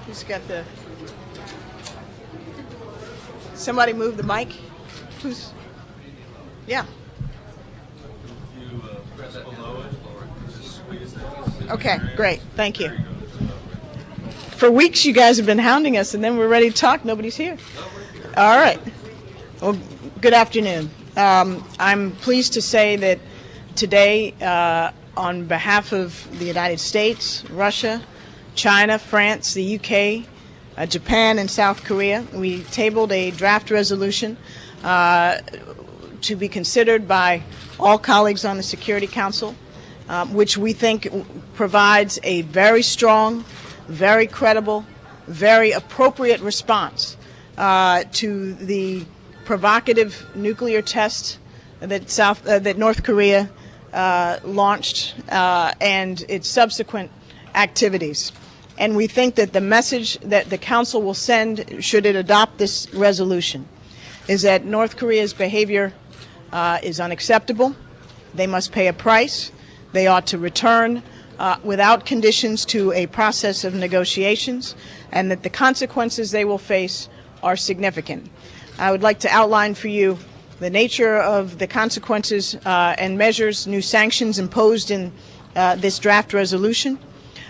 Who's got the... Somebody move the mic? Who's... Yeah. Okay, great. Thank you. For weeks you guys have been hounding us, and then we're ready to talk. Nobody's here. All right. Well, good afternoon. I'm pleased to say that today, on behalf of the United States, Russia, China, France, the UK, Japan, and South Korea, we tabled a draft resolution to be considered by all colleagues on the Security Council, which we think provides a very strong, very credible, very appropriate response to the provocative nuclear test that North Korea launched and its subsequent activities. And we think that the message that the Council will send, should it adopt this resolution, is that North Korea's behavior is unacceptable. They must pay a price. They ought to return without conditions to a process of negotiations, and that the consequences they will face are significant. I would like to outline for you the nature of the consequences and measures, new sanctions imposed in this draft resolution.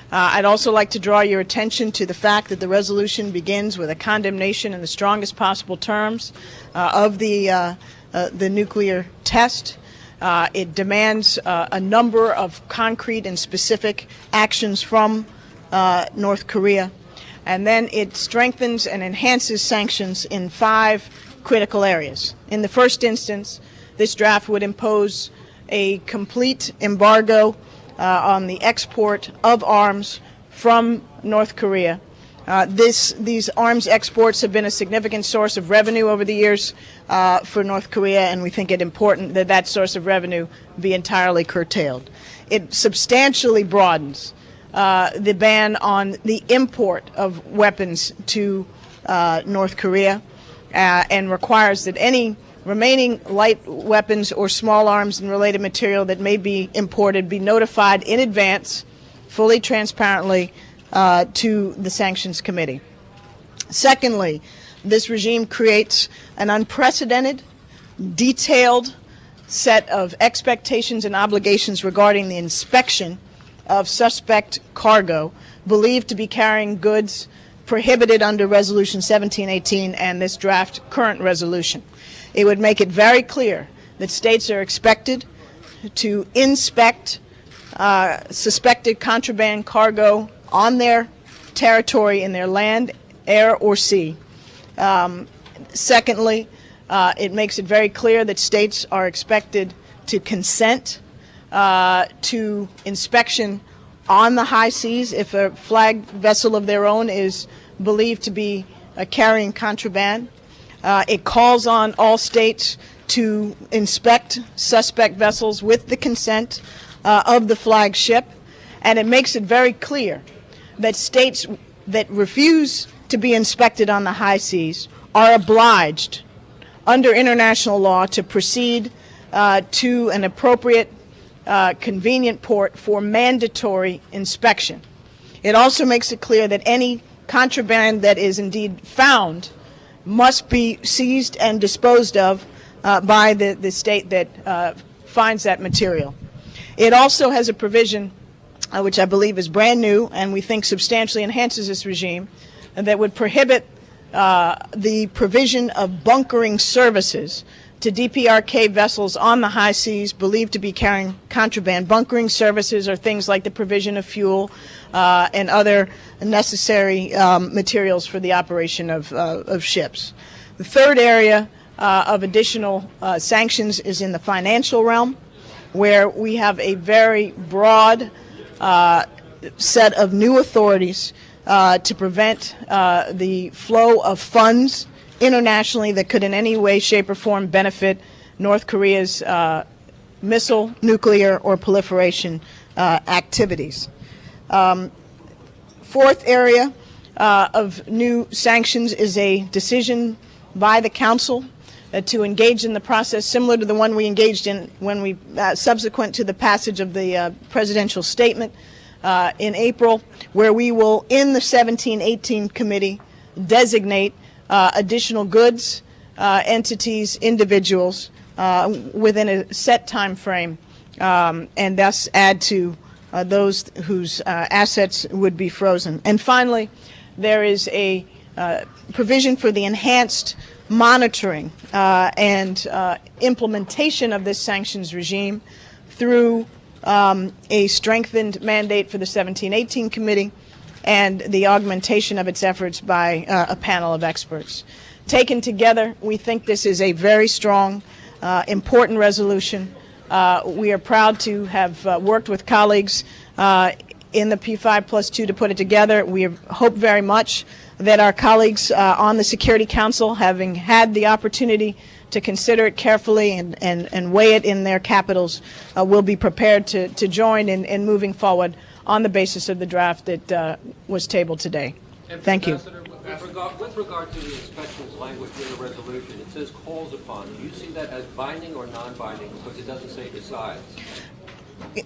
I'd also like to draw your attention to the fact that the resolution begins with a condemnation in the strongest possible terms of the nuclear test. It demands a number of concrete and specific actions from North Korea. And then it strengthens and enhances sanctions in 5 critical areas. In the first instance, this draft would impose a complete embargo on the export of arms from North Korea. These arms exports have been a significant source of revenue over the years for North Korea, and we think it important that that source of revenue be entirely curtailed. It substantially broadens the ban on the import of weapons to North Korea and requires that any remaining light weapons or small arms and related material that may be imported be notified in advance, fully transparently, to the Sanctions Committee. Secondly, this regime creates an unprecedented, detailed set of expectations and obligations regarding the inspection of suspect cargo believed to be carrying goods prohibited under Resolution 1718 and this draft current resolution. It would make it very clear that states are expected to inspect suspected contraband cargo on their territory, in their land, air, or sea. Secondly, it makes it very clear that states are expected to consent to inspection on the high seas if a flag vessel of their own is believed to be carrying contraband. It calls on all states to inspect suspect vessels with the consent of the flagship, and it makes it very clear that states that refuse to be inspected on the high seas are obliged under international law to proceed to an appropriate convenient port for mandatory inspection. It also makes it clear that any contraband that is indeed found must be seized and disposed of by the state that finds that material. It also has a provision which I believe is brand new and we think substantially enhances this regime, and that would prohibit the provision of bunkering services to DPRK vessels on the high seas believed to be carrying contraband. Bunkering services are things like the provision of fuel and other necessary materials for the operation of ships. The third area of additional sanctions is in the financial realm, where we have a very broad set of new authorities to prevent the flow of funds internationally that could in any way, shape, or form benefit North Korea's missile, nuclear, or proliferation activities. Fourth area of new sanctions is a decision by the Council to engage in the process similar to the one we engaged in when we, subsequent to the passage of the presidential statement, in April, where we will, in the 17-18 committee, designate additional goods, entities, individuals within a set time frame, and thus add to those whose assets would be frozen. And finally, there is a provision for the enhanced monitoring and implementation of this sanctions regime through a strengthened mandate for the 17-18 committee and the augmentation of its efforts by a panel of experts. Taken together, we think this is a very strong, important resolution. We are proud to have worked with colleagues in the P5+2 to put it together. We hope very much that our colleagues on the Security Council, having had the opportunity to consider it carefully and weigh it in their capitals, will be prepared to join in moving forward on the basis of the draft that was tabled today. Thank you. With regard to the inspections language in the resolution, it says calls upon. Do you see that as binding or non-binding? Because it doesn't say decides.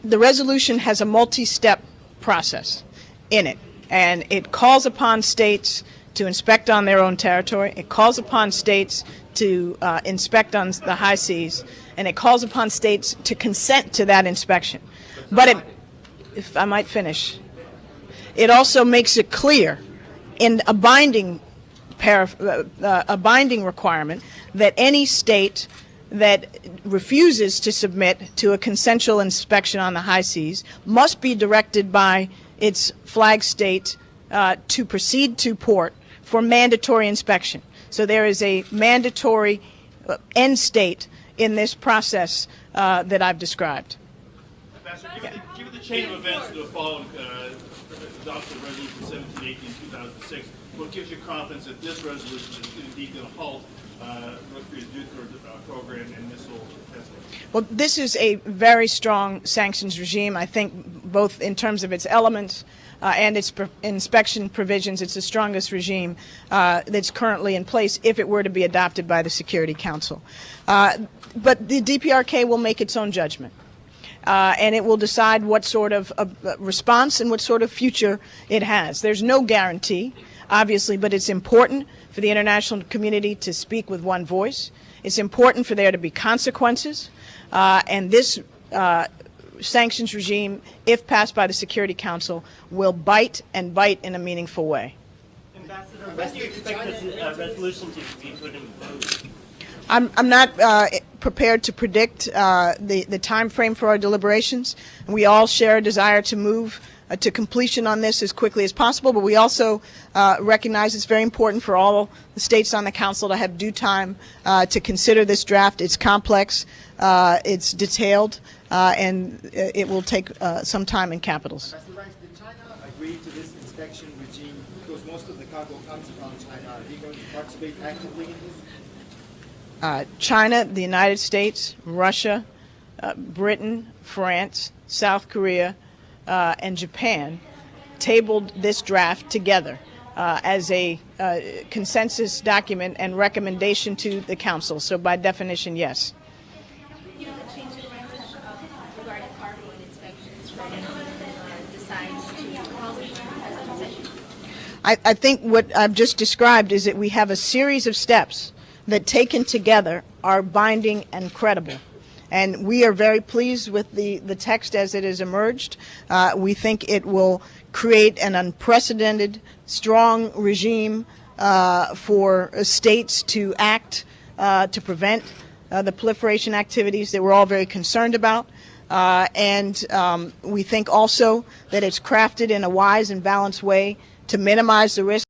The resolution has a multi-step process in it, and it calls upon states to inspect on their own territory. It calls upon states to inspect on the high seas, and it calls upon states to consent to that inspection. But it, if I might finish, it also makes it clear in a binding requirement that any state that refuses to submit to a consensual inspection on the high seas must be directed by its flag state to proceed to port for mandatory inspection. So there is a mandatory end state in this process that I've described. Ambassador, given the chain of events that have followed adoption of Resolution 1718-2006, what gives you confidence that this resolution is indeed going to halt North Korea's nuclear program and missile testing? Well, this is a very strong sanctions regime. I think both in terms of its elements and its inspection provisions, it's the strongest regime that's currently in place if it were to be adopted by the Security Council. But the DPRK will make its own judgment. And it will decide what sort of response and what sort of future it has. There's no guarantee, obviously, but it's important for the international community to speak with one voice. It's important for there to be consequences. And this sanctions regime, if passed by the Security Council, will bite and bite in a meaningful way. Ambassador, when do you expect this resolution to be put in vote? I'm not prepared to predict the time frame for our deliberations. We all share a desire to move to completion on this as quickly as possible, but we also recognize it's very important for all the states on the Council to have due time to consider this draft. It's complex, it's detailed, and it will take some time in capitals. Mr. Rice, did China agree to this inspection regime because most of the cargo comes from China? Are they going to participate actively in this? China, the United States, Russia, Britain, France, South Korea, and Japan tabled this draft together as a consensus document and recommendation to the Council. So by definition, yes. You know, the change in language regarding cargo and inspections for anyone that decides to call it as a concession? I think what I've just described is that we have a series of steps that taken together are binding and credible. And we are very pleased with the text as it has emerged. We think it will create an unprecedented, strong regime for states to act to prevent the proliferation activities that we're all very concerned about. And we think also that it's crafted in a wise and balanced way to minimize the risk